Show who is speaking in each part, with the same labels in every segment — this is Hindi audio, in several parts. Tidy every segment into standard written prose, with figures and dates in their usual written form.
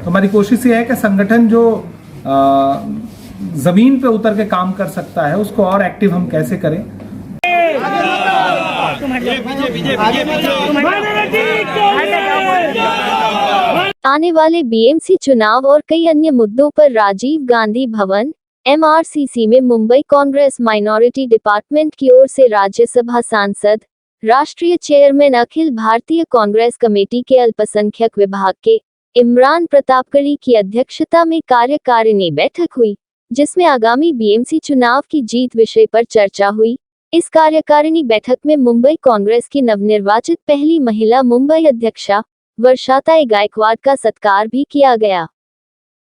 Speaker 1: तो हमारी कोशिश ये है कि संगठन जो जमीन पे उतर के काम कर सकता है उसको और एक्टिव हम कैसे करें।
Speaker 2: आने वाले बीएमसी चुनाव और कई अन्य मुद्दों पर राजीव गांधी भवन MRCC में मुंबई कांग्रेस माइनॉरिटी डिपार्टमेंट की ओर से राज्यसभा सांसद, राष्ट्रीय चेयरमैन अखिल भारतीय कांग्रेस कमेटी के अल्पसंख्यक विभाग के इमरान प्रतापगढ़ी की अध्यक्षता में कार्यकारिणी बैठक हुई, जिसमें आगामी बीएमसी चुनाव की जीत विषय पर चर्चा हुई। इस कार्यकारिणी बैठक में मुंबई कांग्रेस की नवनिर्वाचित पहली महिला मुंबई अध्यक्षा वर्षाताई गायकवाड का सत्कार भी किया गया,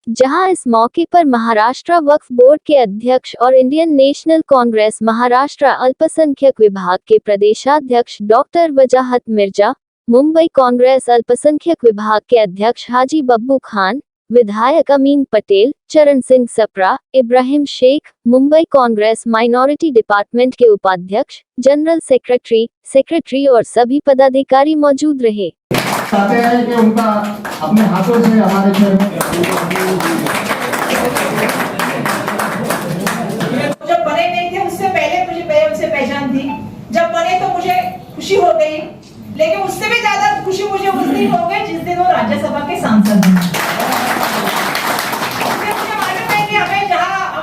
Speaker 2: जहां इस मौके पर महाराष्ट्र वक्फ बोर्ड के अध्यक्ष और इंडियन नेशनल कांग्रेस महाराष्ट्र अल्पसंख्यक विभाग के प्रदेशाध्यक्ष डॉक्टर वजाहत मिर्जा, मुंबई कांग्रेस अल्पसंख्यक विभाग के अध्यक्ष हाजी बब्बू खान, विधायक अमीन पटेल, चरण सिंह सप्रा, इब्राहिम शेख, मुंबई कांग्रेस माइनॉरिटी डिपार्टमेंट के उपाध्यक्ष, जनरल सेक्रेटरी और सभी पदाधिकारी मौजूद रहे।
Speaker 3: चाहते हैं कि उनका अपने हाथों से हमारे शहर में
Speaker 4: जब बने नहीं थे उससे पहले मुझे उनसे पहचान थी, जब बने तो मुझे खुशी हो गई, लेकिन उससे भी ज्यादा खुशी मुझे उस दिन हो गई जिस दिन वो राज्यसभा के सांसद बने। मुझे मालूम है कि हमें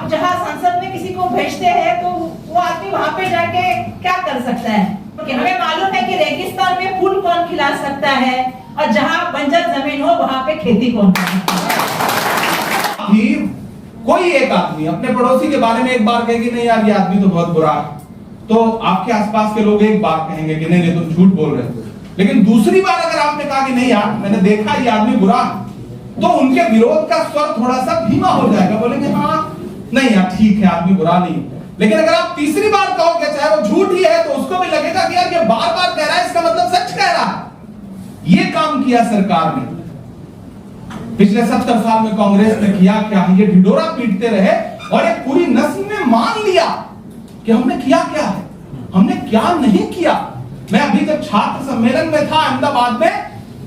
Speaker 4: जहाँ सांसद में किसी को भेजते हैं तो वो आदमी वहाँ पे जाके क्या कर सकता है, क्योंकि हमें मालूम है कि रेगिस्तान में फूल कौन खिला सकता है और जहाँ बंजर जमीन हो वहाँ पे खेती कौन कर सकता है।
Speaker 5: कोई एक आदमी अपने पड़ोसी के बारे में एक बार कहे कि नहीं यार ये आदमी तो बहुत बुरा है, तो आपके आसपास के लोग एक बार कहेंगे कि नहीं तुम झूठ बोल रहे हो। लेकिन दूसरी बार अगर आपने कहा कि नहीं यार मैंने देखा ये आदमी बुरा, तो उनके विरोध का स्वर थोड़ा सा धीमा हो जाएगा, बोलेंगे हाँ नहीं यार ठीक है आदमी बुरा नहीं। लेकिन अगर आप तीसरी बार कहोगे चाहे वो झूठ ही है तो उसको भी लगेगा कि यार ये बार बार कह रहा है इसका मतलब सच कह रहा है। ये काम किया सरकार ने पिछले 70 साल में कांग्रेस ने किया क्या, ये ढिंडोरा पीटते रहे और एक पूरी नस्ल ने मान लिया कि हमने किया क्या है, हमने क्या नहीं किया। मैं अभी जब छात्र सम्मेलन में था अहमदाबाद में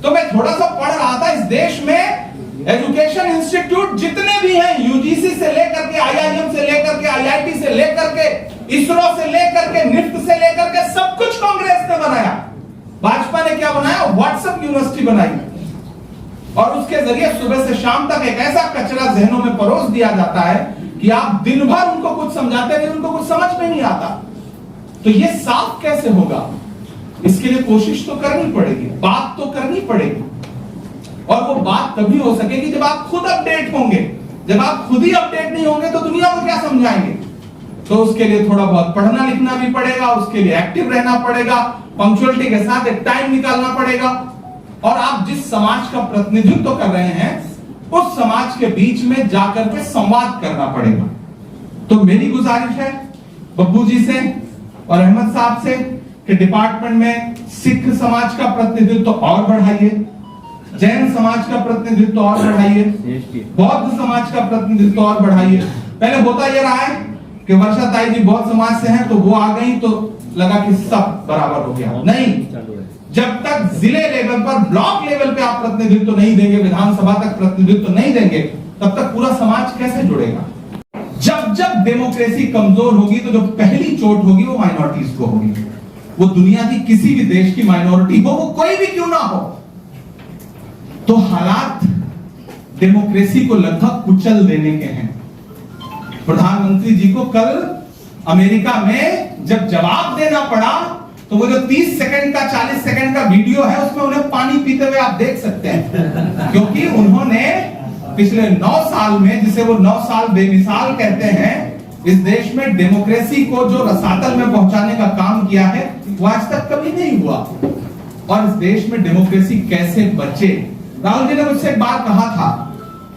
Speaker 5: तो मैं थोड़ा सा पढ़ रहा था, इस देश में एजुकेशन इंस्टीट्यूट जितने भी हैं, यूजीसी से लेकर के IIM से लेकर के IIT से लेकर के इसरो से लेकर के निफ्ट से लेकर के सब कुछ कांग्रेस ने बनाया। भाजपा ने क्या बनाया, व्हाट्सएप यूनिवर्सिटी बनाई और उसके जरिए सुबह से शाम तक एक ऐसा कचरा जहनों में परोस दिया जाता है कि आप दिन भर उनको कुछ समझाते नहीं, उनको कुछ समझ में नहीं आता। तो ये साफ कैसे होगा, इसके लिए कोशिश तो करनी पड़ेगी, बात तो करनी पड़ेगी। और वो बात तभी हो सकेगी जब आप खुद अपडेट होंगे। जब आप खुद ही अपडेट नहीं होंगे तो दुनिया को क्या समझाएंगे। तो उसके लिए थोड़ा बहुत पढ़ना लिखना भी पड़ेगा, उसके लिए एक्टिव रहना पड़ेगा, पंक्चुअलिटी के साथ एक टाइम निकालना पड़ेगा। और आप जिस समाज का प्रतिनिधित्व कर रहे हैं उस समाज के बीच में जाकर के संवाद करना पड़ेगा। तो मेरी गुजारिश है बब्बू जी से और अहमद साहब से कि डिपार्टमेंट में सिख समाज का प्रतिनिधित्व और बढ़ाइए, जैन समाज का प्रतिनिधित्व और बढ़ाइए, बौद्ध समाज का प्रतिनिधित्व और बढ़ाइए। पहले होता यह रहा है कि वर्षाताई जी बौद्ध समाज से हैं तो वो आ गई तो लगा कि सब बराबर हो गया। नहीं, जब तक जिले लेवल पर, ब्लॉक लेवल पे आप प्रतिनिधित्व नहीं देंगे, विधानसभा तक प्रतिनिधित्व नहीं देंगे, तब तक पूरा समाज कैसे जुड़ेगा। जब जब डेमोक्रेसी कमजोर होगी तो जो पहली चोट होगी वो माइनॉरिटीज को होगी। वो दुनिया की किसी भी देश की माइनॉरिटी हो, वो कोई भी क्यों ना हो। तो हालात डेमोक्रेसी को लगभग कुचल देने के हैं। प्रधानमंत्री जी को कल अमेरिका में जब जवाब देना पड़ा तो वो जो 30 सेकंड का 40 सेकंड का वीडियो है उसमें उन्हें पानी पीते हुए आप देख सकते हैं, क्योंकि उन्होंने पिछले 9 साल में, जिसे वो 9 साल बेमिसाल कहते हैं, इस देश में डेमोक्रेसी को जो रसातल में पहुंचाने का काम किया है वो आज तक कभी नहीं हुआ। और इस देश में डेमोक्रेसी कैसे बचे। राहुल जी ने मुझसे एक बार कहा था,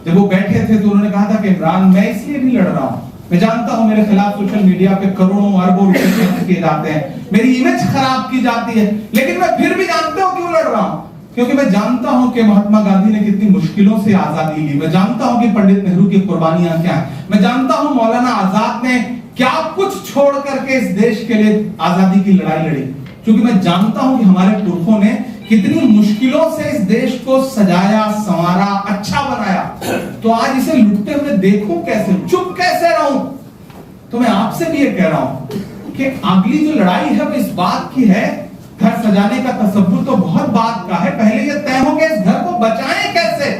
Speaker 5: जब वो बैठे थे तो उन्होंने कहा था कि इमरान मैं इसलिए नहीं लड़ रहा हूं, मैं जानता हूं मेरे खिलाफ सोशल मीडिया पे करोड़ों अरबों रुपए खर्च किए जाते हैं, मेरी इमेज खराब की जाती है, लेकिन मैं फिर भी जानता हूं क्यों लड़ रहा हूं, क्योंकि मैं जानता हूं कि महात्मा गांधी ने कितनी मुश्किलों से आजादी ली, मैं जानता हूं कि पंडित नेहरू की कुर्बानियां क्या है, मैं जानता हूं मौलाना आजाद ने क्या कुछ छोड़ करके इस देश के लिए आजादी की लड़ाई लड़ी, क्योंकि मैं जानता हूं कि हमारे पुरखों ने कितनी मुश्किलों से इस देश को सजाया, संवारा, अच्छा बनाया, तो आज इसे लुटते हुए देखूं कैसे, चुप कैसे रहूं? तो मैं आपसे भी ये कह रहा हूं कि अगली जो लड़ाई है वो इस बात की है, घर सजाने का तसव्वुर तो बहुत बात का है, पहले ये तय हो कि इस घर को बचाएं कैसे।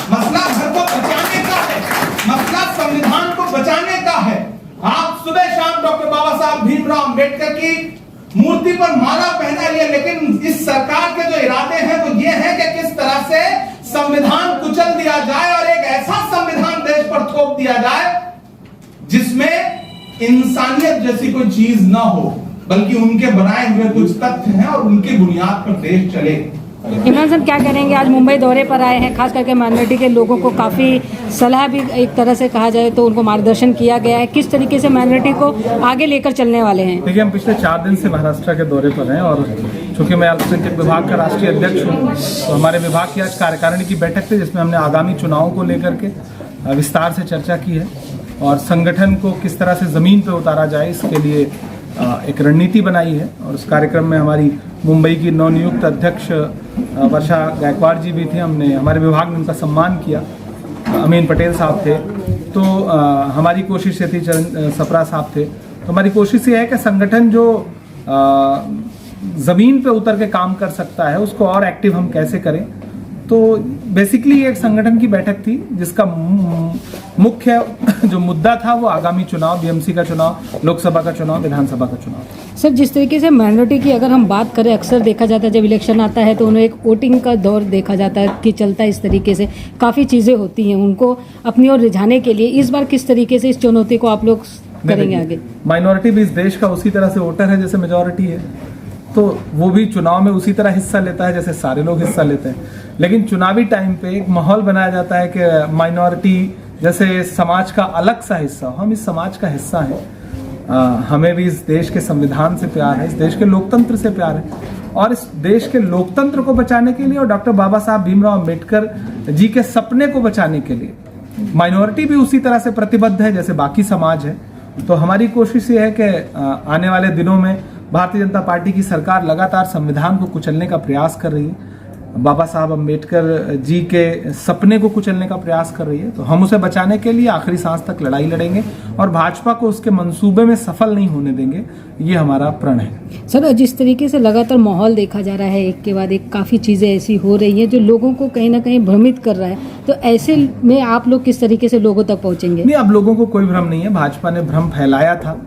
Speaker 5: मसला घर को बचाने का है, मसला संविधान को बचाने का है। आप सुबह शाम डॉक्टर बाबा साहब भीमराव अंबेडकर की मूर्ति पर माला पहनाइए, लेकिन इस सरकार के जो इरादे हैं वो ये है कि किस तरह से संविधान कुचल दिया जाए और एक ऐसा संविधान देश पर थोप दिया जाए जिसमें इंसानियत जैसी कोई चीज ना हो, बल्कि उनके बनाए हुए कुछ तथ्य हैं और उनकी बुनियाद पर देश चले।
Speaker 6: इमरान साहब क्या करेंगे, आज मुंबई दौरे पर आए हैं, खास करके माइनॉरिटी के लोगों को काफ़ी सलाह भी एक तरह से कहा जाए तो उनको मार्गदर्शन किया गया है, किस तरीके से माइनॉरिटी को आगे लेकर चलने वाले हैं?
Speaker 1: देखिए, हम पिछले 4 दिन से महाराष्ट्र के दौरे पर हैं और चूंकि मैं अल्पसंख्यक विभाग का राष्ट्रीय अध्यक्ष हूँ, तो हमारे विभाग की आज कार्यकारिणी की बैठक थी जिसमें हमने आगामी चुनाव को लेकर के विस्तार से चर्चा की है और संगठन को किस तरह से ज़मीन पर उतारा जाए इसके लिए एक रणनीति बनाई है। और उस कार्यक्रम में हमारी मुंबई की नवनियुक्त अध्यक्ष वर्षा गायकवाड़ जी भी थे, हमारे विभाग ने उनका सम्मान किया, अमीन पटेल साहब थे, तो हमारी कोशिश ये थी, चरण सप्रा साहब थे, तो हमारी कोशिश ये है कि संगठन जो ज़मीन पे उतर के काम कर सकता है उसको और एक्टिव हम कैसे करें। तो बेसिकली एक संगठन की बैठक थी जिसका मुख्य जो मुद्दा था वो आगामी चुनाव, बीएमसी का चुनाव, लोकसभा का चुनाव, विधानसभा का चुनाव।
Speaker 6: सर, जिस तरीके से माइनॉरिटी की अगर हम बात करें, अक्सर देखा जाता है जब इलेक्शन आता है तो उन्हें एक वोटिंग का दौर देखा जाता है कि चलता है, इस तरीके से काफ़ी चीज़ें होती हैं उनको अपनी ओर रिझाने के लिए। इस बार किस तरीके से इस चुनौती को आप लोग करेंगे आगे?
Speaker 1: माइनॉरिटी भी इस देश का उसी तरह से वोटर है जैसे मेजॉरिटी है, तो वो भी चुनाव में उसी तरह हिस्सा लेता है जैसे सारे लोग हिस्सा लेते हैं। लेकिन चुनावी टाइम पे एक माहौल बनाया जाता है कि माइनॉरिटी जैसे समाज का अलग सा हिस्सा हो। हम इस समाज का हिस्सा हैं, हमें भी इस देश के संविधान से प्यार है, इस देश के लोकतंत्र से प्यार है और इस देश के लोकतंत्र को बचाने के लिए और डॉक्टर बाबा साहब भीमराव अंबेडकर जी के सपने को बचाने के लिए माइनॉरिटी भी उसी तरह से प्रतिबद्ध है जैसे बाकी समाज है। तो हमारी कोशिश ये है कि आने वाले दिनों में भारतीय जनता पार्टी की सरकार लगातार संविधान को कुचलने का प्रयास कर रही है, बाबा साहब अंबेडकर जी के सपने को कुचलने का प्रयास कर रही है, तो हम उसे बचाने के लिए आखिरी सांस तक लड़ाई लड़ेंगे और भाजपा को उसके मंसूबे में सफल नहीं होने देंगे, ये हमारा प्रण है।
Speaker 6: सर, जिस तरीके से लगातार माहौल देखा जा रहा है, एक के बाद एक काफ़ी चीज़ें ऐसी हो रही हैं जो लोगों को कहीं ना कहीं भ्रमित कर रहा है, तो ऐसे में आप लोग किस तरीके से लोगों तक पहुँचेंगे?
Speaker 1: नहीं, अब लोगों को कोई भ्रम नहीं है। भाजपा ने भ्रम फैलाया था,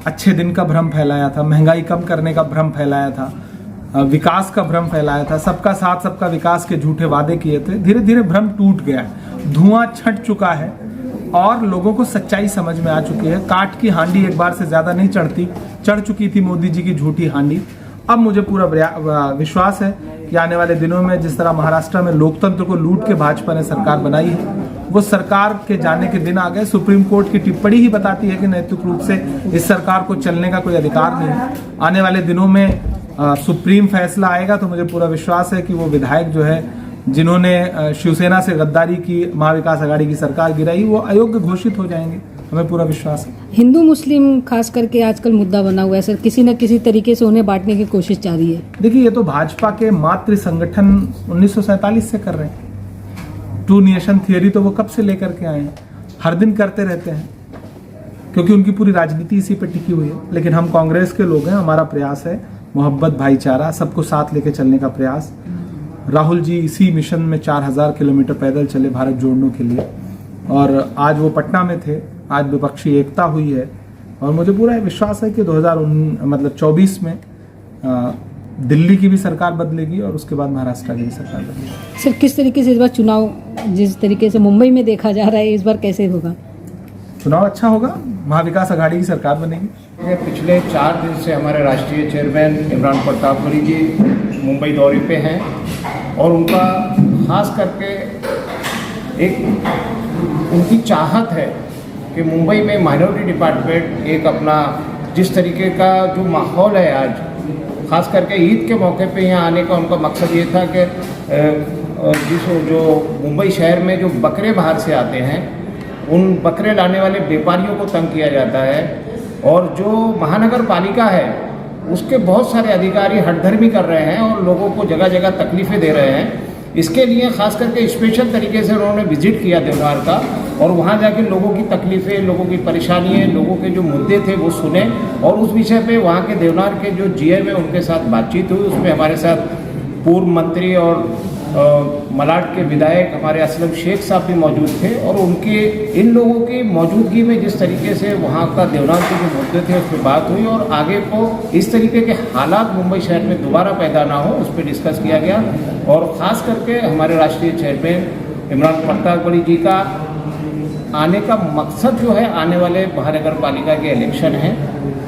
Speaker 1: अच्छे दिन का भ्रम फैलाया था, महंगाई कम करने का भ्रम फैलाया था, विकास का भ्रम फैलाया था, सबका साथ सबका विकास के झूठे वादे किए थे। धीरे धीरे भ्रम टूट गया, धुआं छट चुका है और लोगों को सच्चाई समझ में आ चुकी है। काठ की हांडी एक बार से ज्यादा नहीं चढ़ती, चढ़ चुकी थी मोदी जी की झूठी हांडी। अब मुझे पूरा विश्वास है कि आने वाले दिनों में जिस तरह महाराष्ट्र में लोकतंत्र को लूट के भाजपा ने सरकार बनाई है, वो सरकार के जाने के दिन आ गए। सुप्रीम कोर्ट की टिप्पणी ही बताती है कि नैतिक रूप से इस सरकार को चलने का कोई अधिकार नहीं है। आने वाले दिनों में सुप्रीम फैसला आएगा तो मुझे पूरा विश्वास है कि वो विधायक जो है जिन्होंने शिवसेना से गद्दारी की, महाविकास आघाड़ी की सरकार गिराई, वो अयोग्य घोषित हो जाएंगे, हमें पूरा विश्वास है।
Speaker 6: हिंदू मुस्लिम खास करके आजकल मुद्दा बना हुआ है सर, किसी न किसी तरीके से उन्हें बांटने की कोशिश जारी है।
Speaker 1: देखिए, ये तो भाजपा के मातृ संगठन 1947 से कर रहे हैं। 2 नेशन थियरी तो वो कब से लेकर के आए हैं, हर दिन करते रहते हैं क्योंकि उनकी पूरी राजनीति इसी पे टिकी हुई है। लेकिन हम कांग्रेस के लोग हैं, हमारा प्रयास है मोहब्बत, भाईचारा, सबको साथ लेके चलने का प्रयास। राहुल जी इसी मिशन में 4000 किलोमीटर पैदल चले भारत जोड़ने के लिए और आज वो पटना में थे। आज विपक्षी एकता हुई है और मुझे पूरा विश्वास है कि 2024 में दिल्ली की भी सरकार बदलेगी और उसके बाद महाराष्ट्र की भी सरकार बदलेगी।
Speaker 6: सर, किस तरीके से इस बार चुनाव जिस तरीके से मुंबई में देखा जा रहा है, इस बार कैसे होगा?
Speaker 1: चुनाव अच्छा होगा, महाविकास आघाड़ी की सरकार बनेगी।
Speaker 7: पिछले 4 दिन से हमारे राष्ट्रीय चेयरमैन इमरान प्रतापगढ़ी जी मुंबई दौरे पे हैं और उनका खास करके एक उनकी चाहत है कि मुंबई में माइनॉरिटी डिपार्टमेंट एक अपना जिस तरीके का जो माहौल है आज, खास करके ईद के मौके पे यहाँ आने का उनका मकसद ये था कि जो मुंबई शहर में जो बकरे बाहर से आते हैं उन बकरे लाने वाले व्यापारियों को तंग किया जाता है और जो महानगर पालिका है उसके बहुत सारे अधिकारी हठधर्मी कर रहे हैं और लोगों को जगह जगह तकलीफ़ें दे रहे हैं। इसके लिए खास करके स्पेशल तरीके से उन्होंने विजिट किया देवनार का और वहाँ जाके लोगों की तकलीफ़ें, लोगों की परेशानियाँ, लोगों के जो मुद्दे थे वो सुने और उस विषय पे वहाँ के देवनार के जो जीएम है उनके साथ बातचीत हुई। उसमें हमारे साथ पूर्व मंत्री और मलाड के विधायक हमारे असलम शेख साहब भी मौजूद थे और उनके इन लोगों की मौजूदगी में जिस तरीके से वहाँ का देवनार के जो मुद्दे थे उस पर बात हुई और आगे को इस तरीके के हालात मुंबई शहर में दोबारा पैदा ना हो उस पर डिस्कस किया गया। और ख़ास करके हमारे राष्ट्रीय चेयरमैन इमरान प्रतापगढ़ी जी का आने का मकसद जो है, आने वाले महानगर पालिका के इलेक्शन हैं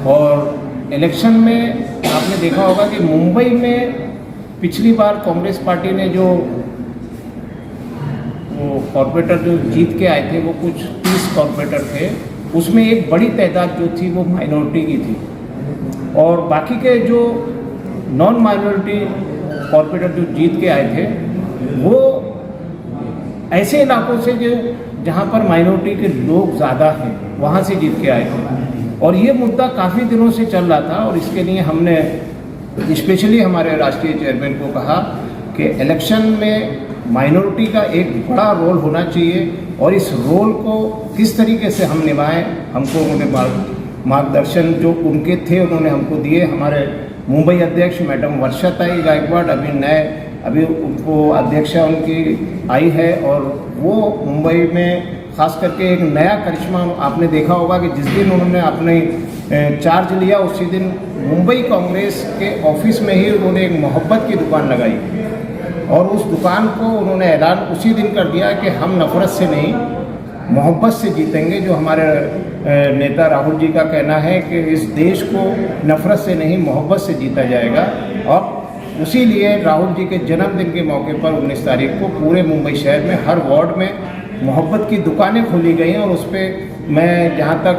Speaker 7: और इलेक्शन में आपने देखा होगा कि मुंबई में पिछली बार कांग्रेस पार्टी ने जो कॉरपोरेटर जो जीत के आए थे वो कुछ 30 कॉरपोरेटर थे, उसमें एक बड़ी तादाद जो थी वो माइनॉरिटी की थी और बाकी के जो नॉन माइनॉरिटी कॉरपोरेटर जो जीत के आए थे वो ऐसे इलाकों से जो जहाँ पर माइनॉरिटी के लोग ज़्यादा हैं वहाँ से जीत के आए थे और ये मुद्दा काफ़ी दिनों से चल रहा था और इसके लिए हमने स्पेशली हमारे राष्ट्रीय चेयरमैन को कहा कि इलेक्शन में माइनॉरिटी का एक बड़ा रोल होना चाहिए और इस रोल को किस तरीके से हम निभाएं, हमको उन्होंने मार्गदर्शन जो उनके थे उन्होंने हमको दिए। हमारे मुंबई अध्यक्ष मैडम वर्षाताई गायकवाड़ अभी उनको अध्यक्षा उनकी आई है और वो मुंबई में खास करके एक नया करिश्मा आपने देखा होगा कि जिस दिन उन्होंने अपने चार्ज लिया उसी दिन मुंबई कांग्रेस के ऑफिस में ही उन्होंने एक मोहब्बत की दुकान लगाई और उस दुकान को उन्होंने ऐलान उसी दिन कर दिया कि हम नफरत से नहीं मोहब्बत से जीतेंगे। जो हमारे नेता राहुल जी का कहना है कि इस देश को नफरत से नहीं मोहब्बत से जीता जाएगा और उसी लिए राहुल जी के जन्मदिन के मौके पर 19 तारीख को पूरे मुंबई शहर में हर वार्ड में मोहब्बत की दुकानें खोली गई और उस पर मैं जहाँ तक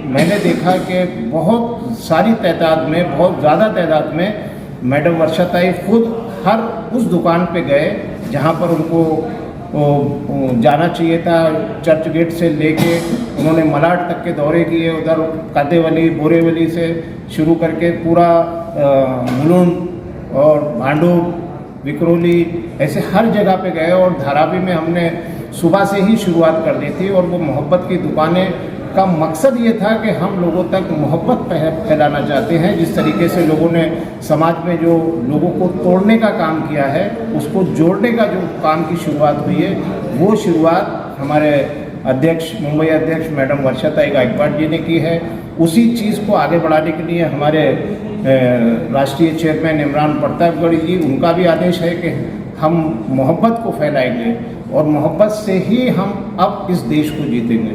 Speaker 7: मैंने देखा कि बहुत सारी तादाद में, बहुत ज़्यादा तादाद में मैडम वर्षाताई खुद हर उस दुकान पे गए जहाँ पर उनको जाना चाहिए था। चर्च गेट से लेके उन्होंने मलाड तक के दौरे किए, उधर कादेवली बोरेवली से शुरू करके पूरा मुलुंड और भांडू विक्रोली ऐसे हर जगह पे गए और धारावी में हमने सुबह से ही शुरुआत कर दी थी और वो मोहब्बत की दुकानें का मकसद ये था कि हम लोगों तक मोहब्बत फैलाना चाहते हैं। जिस तरीके से लोगों ने समाज में जो लोगों को तोड़ने का काम किया है उसको जोड़ने का जो काम की शुरुआत हुई है वो शुरुआत हमारे अध्यक्ष मुंबई अध्यक्ष मैडम वर्षाताई गायकवाड़ जी ने की है। उसी चीज़ को आगे बढ़ाने के लिए हमारे राष्ट्रीय चेयरमैन इमरान प्रतापगढ़ी जी उनका भी आदेश है कि हम मोहब्बत को फैलाएंगे और मोहब्बत से ही हम अब इस देश को जीतेंगे।